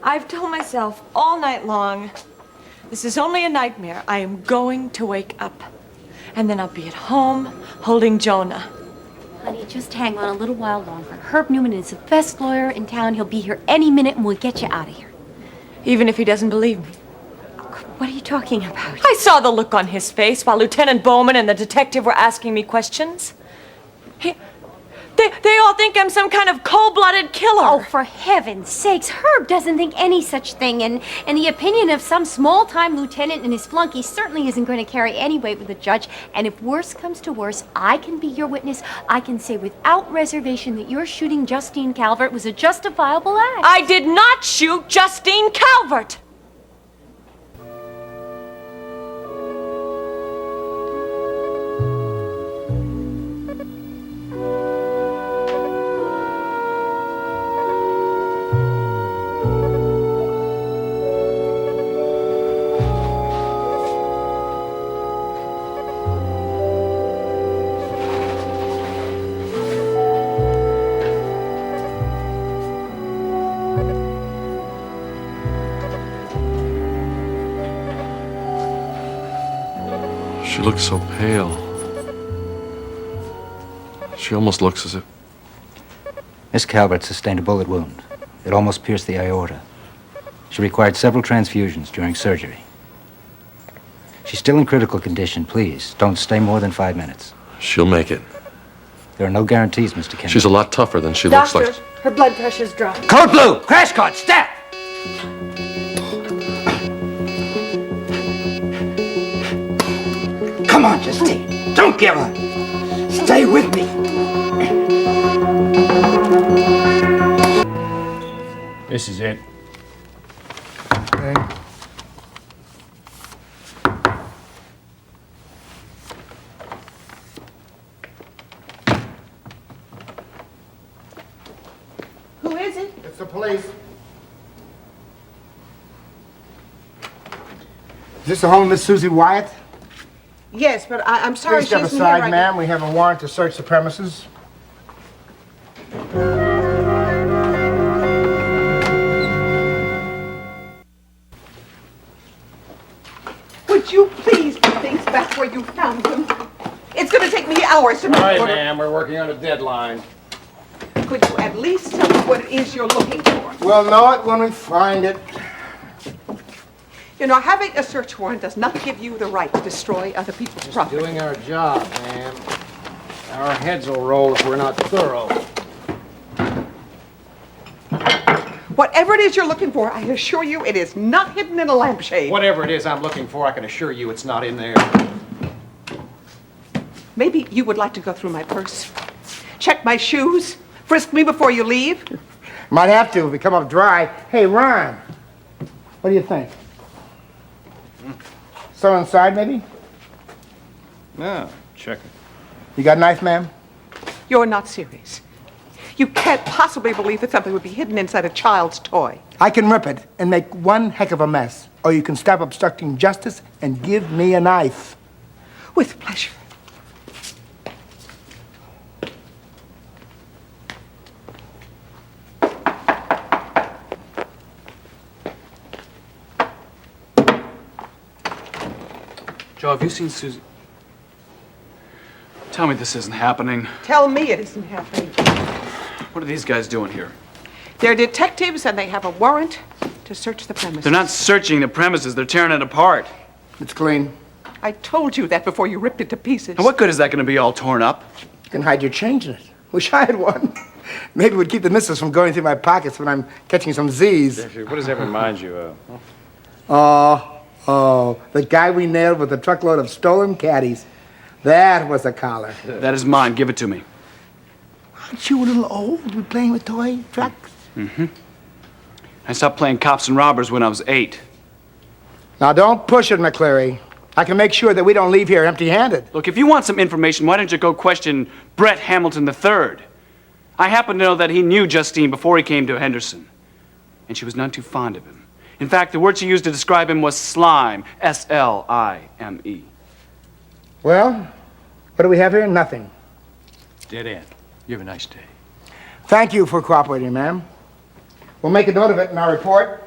I've told myself all night long, this is only a nightmare. I am going to wake up. And then I'll be at home holding Jonah. Honey, just hang on a little while longer. Herb Newman is the best lawyer in town. He'll be here any minute and we'll get you out of here. Even if he doesn't believe me. What are you talking about? I saw the look on his face while Lieutenant Bowman and the detective were asking me questions. They all think I'm some kind of cold-blooded killer. Oh, for heaven's sakes, Herb doesn't think any such thing, and the opinion of some small-time lieutenant and his flunky certainly isn't going to carry any weight with the judge, and if worse comes to worse, I can be your witness. I can say without reservation that your shooting Justine Calvert was a justifiable act. I did not shoot Justine Calvert! She looks so pale. She almost looks as if... Miss Calvert sustained a bullet wound. It almost pierced the aorta. She required several transfusions during surgery. She's still in critical condition. Please, don't stay more than 5 minutes. She'll make it. There are no guarantees, Mr. Kennedy. She's a lot tougher than she looks like. Doctor, her blood pressure's dropped. Code blue! Crash cart! Step! Come on, Justine. Don't give up. Stay with me. This is it. Okay. Who is it? It's the police. Is this the home of Miss Susie Wyatt? Yes, but I'm sorry Please she step isn't here aside, right ma'am. We have a warrant to search the premises. Would you please put things back where you found them? It's going to take me hours to All right, put it. ma'am, we're working on a deadline. Could you at least tell me what it is you're looking for? We'll know it when we find it. You know, having a search warrant does not give you the right to destroy other people's property. Doing our job, ma'am. Our heads will roll if we're not thorough. Whatever it is you're looking for, I assure you it is not hidden in a lampshade. Whatever it is I'm looking for, I can assure you it's not in there. Maybe you would like to go through my purse, check my shoes, frisk me before you leave. Might have to if we come up dry. Hey, Ron, what do you think? Some inside, maybe? No, check it. You got a knife, ma'am? You're not serious. You can't possibly believe that something would be hidden inside a child's toy. I can rip it and make one heck of a mess. Or you can stop obstructing justice and give me a knife. With pleasure. Joe, have you seen Susie? Tell me this isn't happening. Tell me it isn't happening. What are these guys doing here? They're detectives and they have a warrant to search the premises. They're not searching the premises, they're tearing it apart. It's clean. I told you that before you ripped it to pieces. And what good is that going to be all torn up? You can hide your change in it. Wish I had one. Maybe it would keep the missiles from going through my pockets when I'm catching some Z's. What does that remind you of? Oh, the guy we nailed with a truckload of stolen caddies. That was a collar. That is mine. Give it to me. Aren't you a little old to be playing with toy trucks? Mm-hmm. I stopped playing cops and robbers when I was 8. Now, don't push it, McCleary. I can make sure that we don't leave here empty-handed. Look, if you want some information, why don't you go question Brett Hamilton III? I happen to know that he knew Justine before he came to Henderson, and she was none too fond of him. In fact, the word she used to describe him was slime, S-L-I-M-E. Well, what do we have here? Nothing. Dead end. You have a nice day. Thank you for cooperating, ma'am. We'll make a note of it in our report.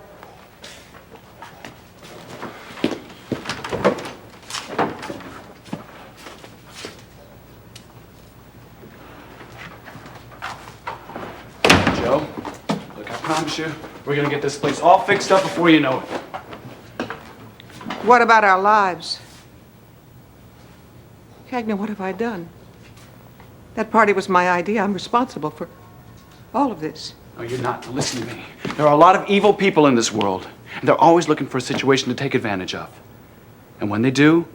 Joe. Look, I promise you, we're gonna get this place all fixed up before you know it. What about our lives? Cagney, what have I done? That party was my idea. I'm responsible for all of this. No, you're not. Now listen to me. There are a lot of evil people in this world, and they're always looking for a situation to take advantage of. And when they do,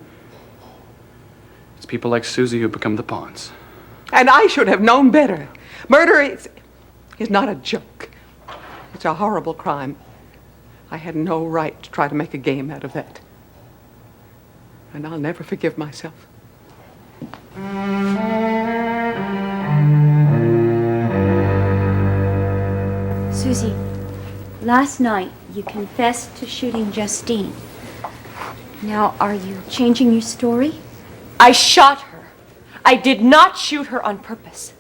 it's people like Susie who become the pawns. And I should have known better. Murder is not a joke. It's a horrible crime. I had no right to try to make a game out of that. And I'll never forgive myself. Susie, last night you confessed to shooting Justine. Now, are you changing your story? I shot her. I did not shoot her on purpose.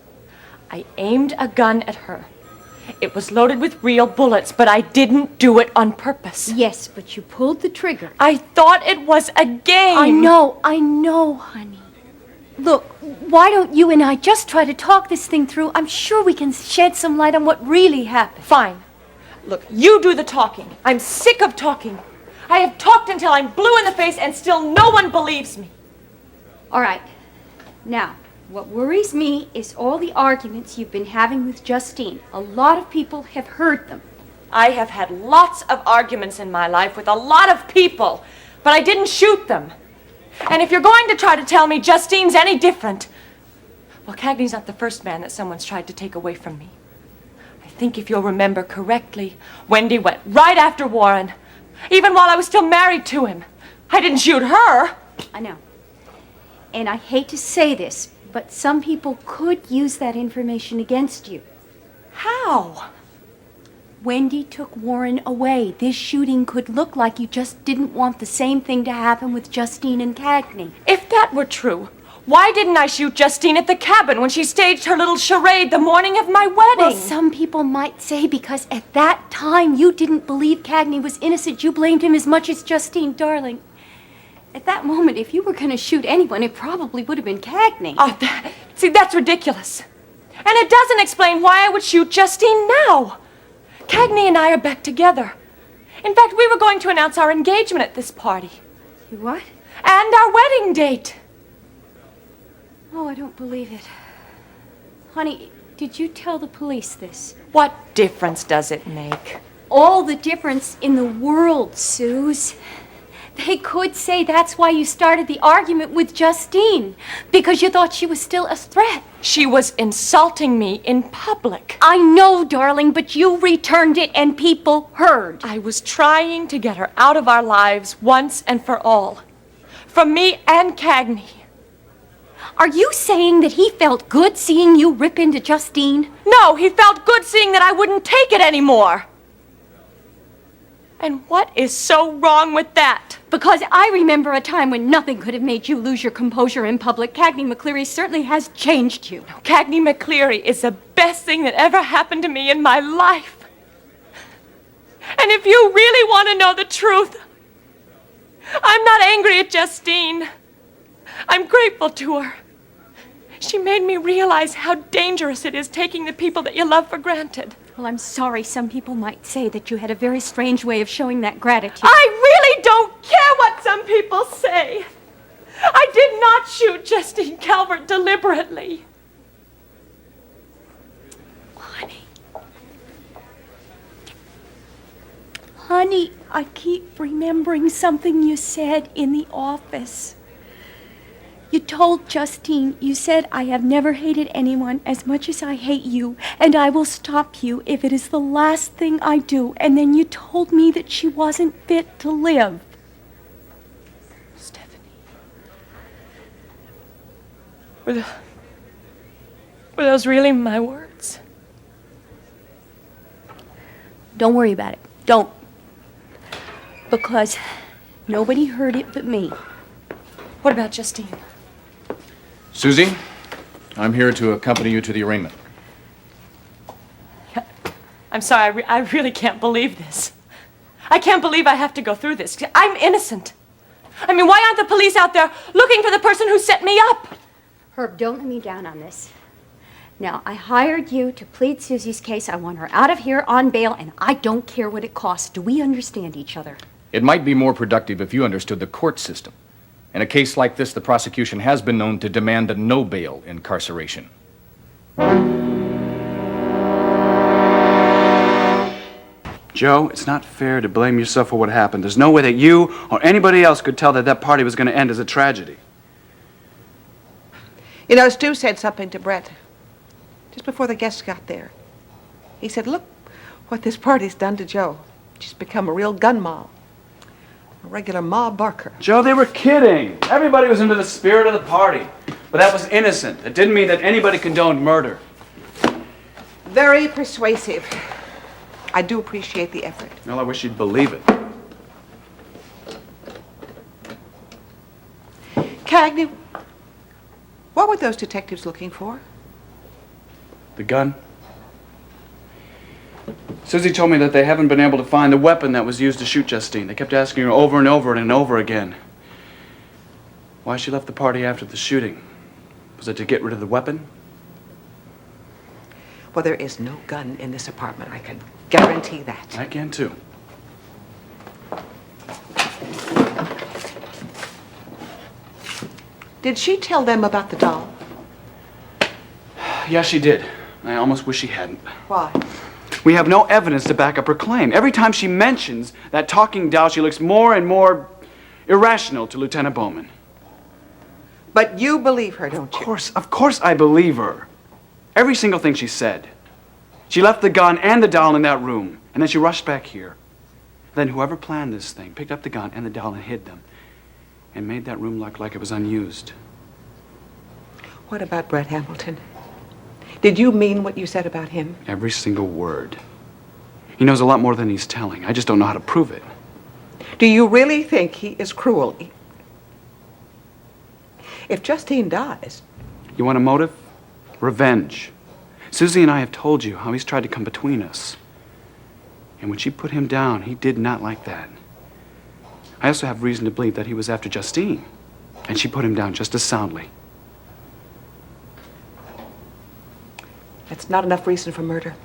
I aimed a gun at her. It was loaded with real bullets, but I didn't do it on purpose. Yes, but you pulled the trigger. I thought it was a game. I know, honey. Look, why don't you and I just try to talk this thing through? I'm sure we can shed some light on what really happened. Fine. Look, you do the talking. I'm sick of talking. I have talked until I'm blue in the face and still no one believes me. All right. Now, what worries me is all the arguments you've been having with Justine. A lot of people have heard them. I have had lots of arguments in my life with a lot of people, but I didn't shoot them. And if you're going to try to tell me Justine's any different, well, Cagney's not the first man that someone's tried to take away from me. I think if you'll remember correctly, Wendy went right after Warren, even while I was still married to him. I didn't shoot her. I know. And I hate to say this, but some people could use that information against you. How? Wendy took Warren away. This shooting could look like you just didn't want the same thing to happen with Justine and Cagney. If that were true, why didn't I shoot Justine at the cabin when she staged her little charade the morning of my wedding? Well, some people might say because at that time you didn't believe Cagney was innocent, you blamed him as much as Justine, darling. At that moment, if you were going to shoot anyone, it probably would have been Cagney. Oh, see, that's ridiculous. And it doesn't explain why I would shoot Justine now. Cagney and I are back together. In fact, we were going to announce our engagement at this party. You what? And our wedding date. Oh, I don't believe it. Honey, did you tell the police this? What difference does it make? All the difference in the world, Suze. They could say that's why you started the argument with Justine, because you thought she was still a threat. She was insulting me in public. I know, darling, but you returned it and people heard. I was trying to get her out of our lives once and for all. From me and Cagney. Are you saying that he felt good seeing you rip into Justine? No, he felt good seeing that I wouldn't take it anymore. And what is so wrong with that? Because I remember a time when nothing could have made you lose your composure in public. Cagney McCleary certainly has changed you. Cagney McCleary is the best thing that ever happened to me in my life. And if you really want to know the truth, I'm not angry at Justine. I'm grateful to her. She made me realize how dangerous it is taking the people that you love for granted. Well, I'm sorry. Some people might say that you had a very strange way of showing that gratitude. I really don't care what some people say. I did not shoot Justine Calvert deliberately. Honey, I keep remembering something you said in the office. You told Justine, you said, I have never hated anyone as much as I hate you, and I will stop you if it is the last thing I do. And then you told me that she wasn't fit to live. Stephanie. Were those really my words? Don't worry about it. Don't. Because nobody heard it but me. What about Justine? Susie, I'm here to accompany you to the arraignment. I'm sorry, I really can't believe this. I can't believe I have to go through this. I'm innocent. I mean, why aren't the police out there looking for the person who set me up? Herb, don't let me down on this. Now, I hired you to plead Susie's case. I want her out of here on bail, and I don't care what it costs. Do we understand each other? It might be more productive if you understood the court system. In a case like this, the prosecution has been known to demand a no-bail incarceration. Joe, it's not fair to blame yourself for what happened. There's no way that you or anybody else could tell that that party was going to end as a tragedy. You know, Stu said something to Brett just before the guests got there. He said, look what this party's done to Joe. She's become a real gun moll. A regular Ma Barker. Joe, they were kidding. Everybody was into the spirit of the party. But that was innocent. It didn't mean that anybody condoned murder. Very persuasive. I do appreciate the effort. Well, I wish you'd believe it. Cagney, what were those detectives looking for? The gun? Susie told me that they haven't been able to find the weapon that was used to shoot Justine. They kept asking her over and over and over again why she left the party after the shooting. Was it to get rid of the weapon? Well, there is no gun in this apartment. I can guarantee that. I can too. Did she tell them about the doll? Yeah, she did. I almost wish she hadn't. Why? We have no evidence to back up her claim. Every time she mentions that talking doll, she looks more and more irrational to Lieutenant Bowman. But you believe her, don't you? Of course I believe her. Every single thing she said. She left the gun and the doll in that room, and then she rushed back here. Then whoever planned this thing picked up the gun and the doll and hid them, and made that room look like it was unused. What about Brett Hamilton? Did you mean what you said about him? Every single word. He knows a lot more than he's telling. I just don't know how to prove it. Do you really think he is cruel? If Justine dies... You want a motive? Revenge. Susie and I have told you how he's tried to come between us. And when she put him down, he did not like that. I also have reason to believe that he was after Justine, and she put him down just as soundly. That's not enough reason for murder.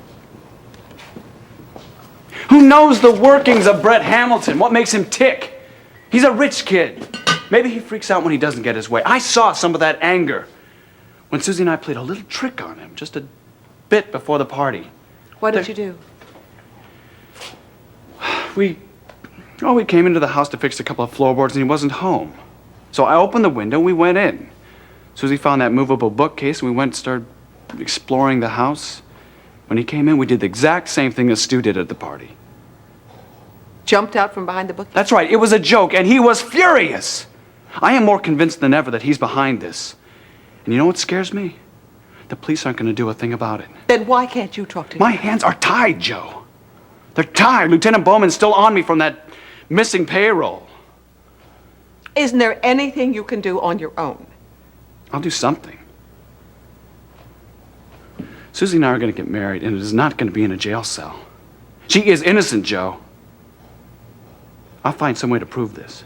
Who knows the workings of Brett Hamilton? What makes him tick? He's a rich kid. Maybe he freaks out when he doesn't get his way. I saw some of that anger when Susie and I played a little trick on him, just a bit before the party. What did you do? We came into the house to fix a couple of floorboards and he wasn't home. So I opened the window and we went in. Susie found that movable bookcase and we went and started exploring the house. When he came in, we did the exact same thing as Stu did at the party. Jumped out from behind the bookcase? That's right, it was a joke and he was furious. I am more convinced than ever that he's behind this. And you know what scares me? The police aren't going to do a thing about it. Then why can't you talk to him? My hands are tied, Joe. They're tied. Lieutenant Bowman's still on me from that missing payroll. Isn't there anything you can do on your own? I'll do something. Susie and I are going to get married, and it is not going to be in a jail cell. She is innocent, Joe. I'll find some way to prove this.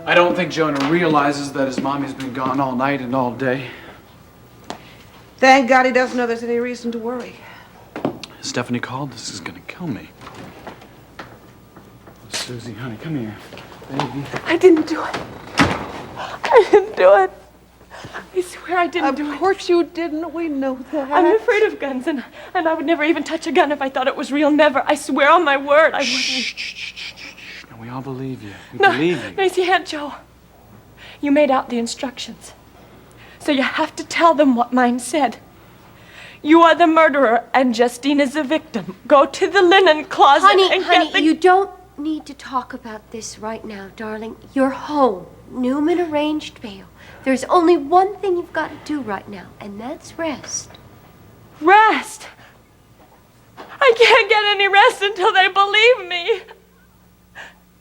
I don't think Jonah realizes that his mommy's been gone all night and all day. Thank God he doesn't know there's any reason to worry. Stephanie called. This is gonna kill me. Susie, honey, come here. Baby. I didn't do it. I didn't do it. I swear I didn't do it. Of course you didn't. We know that. I'm afraid of guns, and I would never even touch a gun if I thought it was real. Never. I swear on my word, I wouldn't. Shh. No, we all believe you. We No, believe you. no, you see, Aunt Joe, you made out the instructions. So you have to tell them what mine said. You are the murderer, and Justine is the victim. Go to the linen closet and get the... you don't need to talk about this right now, darling. You're home. Newman arranged bail. There's only one thing you've got to do right now, and that's rest. Rest? I can't get any rest until they believe me.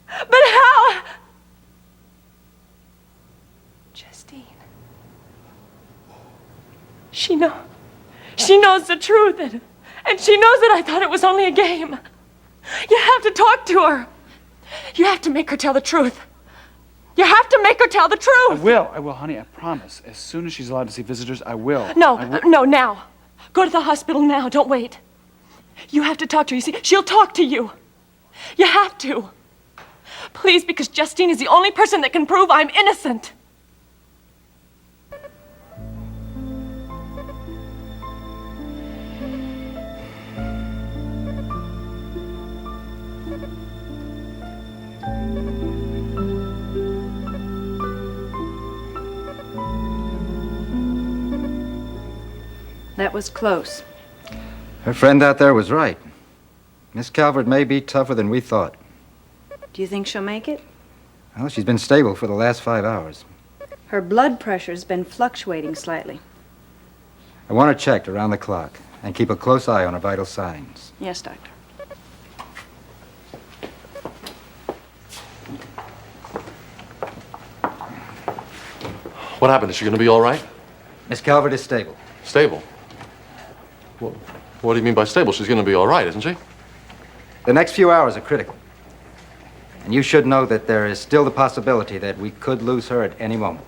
But how? Justine. She knows the truth, and she knows that I thought it was only a game. You have to talk to her. You have to make her tell the truth. You have to make her tell the truth. I will, honey, I promise. As soon as she's allowed to see visitors, I will. No, now. Go to the hospital now. Don't wait. You have to talk to her. You see, she'll talk to you. You have to. Please, because Justine is the only person that can prove I'm innocent. That was close. Her friend out there was right. Miss Calvert may be tougher than we thought. Do you think she'll make it? Well, she's been stable for the last 5 hours. Her blood pressure's been fluctuating slightly. I want her checked around the clock and keep a close eye on her vital signs. Yes, Doctor. What happened? Is she going to be all right? Miss Calvert is stable. Stable? What do you mean by stable? She's going to be all right, isn't she? The next few hours are critical. And you should know that there is still the possibility that we could lose her at any moment.